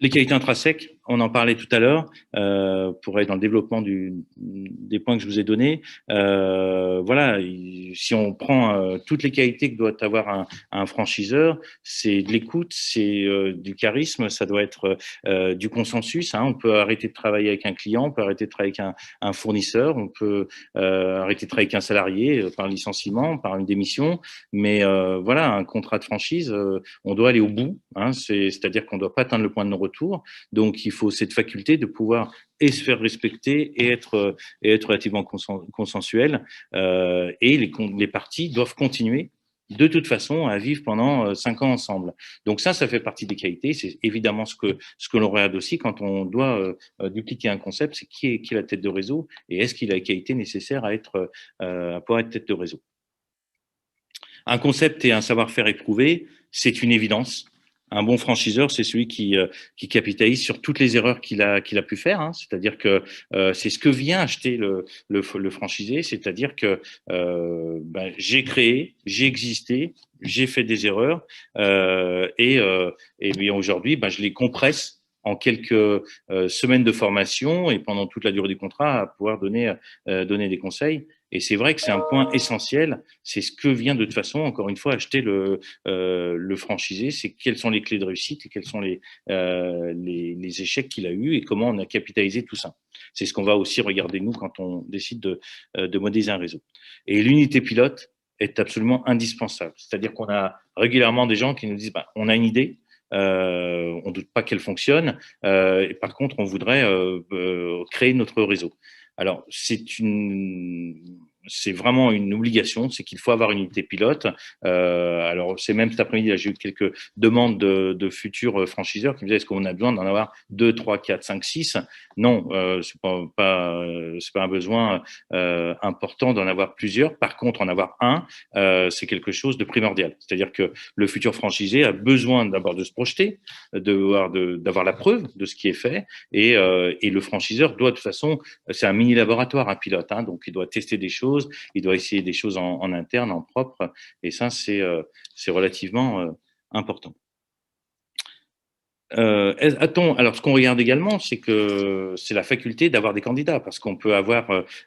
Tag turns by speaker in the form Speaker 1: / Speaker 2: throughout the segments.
Speaker 1: Les qualités intrinsèques, on en parlait tout à l'heure, pour aller dans le développement des points que je vous ai donnés. Voilà, si on prend toutes les qualités que doit avoir un franchiseur, c'est de l'écoute, c'est du charisme, ça doit être du consensus. Hein. On peut arrêter de travailler avec un client, on peut arrêter de travailler avec un fournisseur, on peut arrêter de travailler avec un salarié par licenciement, par une démission. Mais voilà, un contrat de franchise, on doit aller au bout. Hein. C'est-à-dire qu'on ne doit pas atteindre le point de non-retour. Donc, il faut cette faculté de pouvoir et se faire respecter et être relativement consensuel. Et les parties doivent continuer de toute façon à vivre pendant 5 ans ensemble. Donc ça fait partie des qualités. C'est évidemment ce que l'on regarde aussi quand on doit dupliquer un concept, c'est qui est la tête de réseau et est-ce qu'il a les qualités nécessaires à pouvoir être tête de réseau. Un concept et un savoir-faire éprouvé, c'est une évidence. Un bon franchiseur, c'est celui qui capitalise sur toutes les erreurs qu'il a pu faire. Hein. C'est-à-dire que c'est ce que vient acheter le franchisé. C'est-à-dire que j'ai créé, j'ai existé, j'ai fait des erreurs et bien aujourd'hui, je les compresse en quelques semaines de formation et pendant toute la durée du contrat à pouvoir donner des conseils. Et c'est vrai que c'est un point essentiel. C'est ce que vient de toute façon, encore une fois, acheter le franchisé. C'est quelles sont les clés de réussite et quels sont les échecs qu'il a eus et comment on a capitalisé tout ça. C'est ce qu'on va aussi regarder, nous, quand on décide de modéliser un réseau. Et l'unité pilote est absolument indispensable. C'est-à-dire qu'on a régulièrement des gens qui nous disent on a une idée, on ne doute pas qu'elle fonctionne, et par contre, on voudrait créer notre réseau. Alors, c'est vraiment une obligation, c'est qu'il faut avoir une unité pilote. Alors, c'est même cet après-midi, j'ai eu quelques demandes de futurs franchiseurs qui me disaient est-ce qu'on a besoin d'en avoir 2, 3, 4, 5, 6 ? Non, c'est pas un besoin important d'en avoir plusieurs. Par contre, en avoir un, c'est quelque chose de primordial. C'est-à-dire que le futur franchisé a besoin d'abord de se projeter, d'avoir la preuve de ce qui est fait, et le franchiseur doit de toute façon, c'est un mini laboratoire, un pilote, hein, donc il doit tester des choses, il doit essayer des choses en interne, en propre, et ça c'est relativement important. Alors, ce qu'on regarde également, c'est que c'est la faculté d'avoir des candidats, parce qu'on peut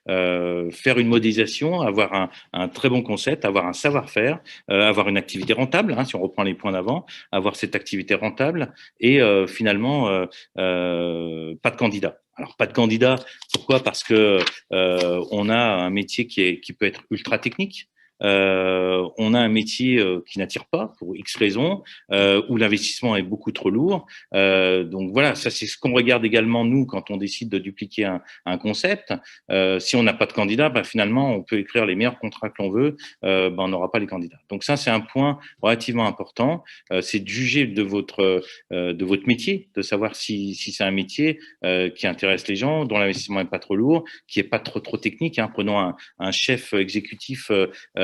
Speaker 1: faire une modélisation, avoir un très bon concept, avoir un savoir-faire, avoir une activité rentable, hein, si on reprend les points d'avant, avoir cette activité rentable et finalement pas de candidat. Alors, pas de candidat, pourquoi ? Parce que on a un métier qui peut être ultra technique. On a un métier qui n'attire pas pour X raisons, où l'investissement est beaucoup trop lourd. Donc voilà, ça c'est ce qu'on regarde également nous quand on décide de dupliquer un concept. Si on n'a pas de candidat, finalement on peut écrire les meilleurs contrats que l'on veut, on n'aura pas les candidats. Donc ça c'est un point relativement important. C'est de juger de votre métier, de savoir si c'est un métier qui intéresse les gens, dont l'investissement n'est pas trop lourd, qui est pas trop technique. Hein. Prenons un chef exécutif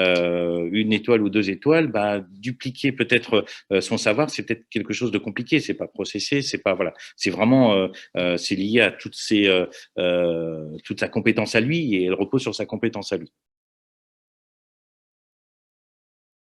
Speaker 1: 1 étoile ou 2 étoiles, dupliquer peut-être son savoir, c'est peut-être quelque chose de compliqué. C'est pas processé, c'est pas voilà, c'est vraiment c'est lié à toute sa compétence à lui et elle repose sur sa compétence à lui.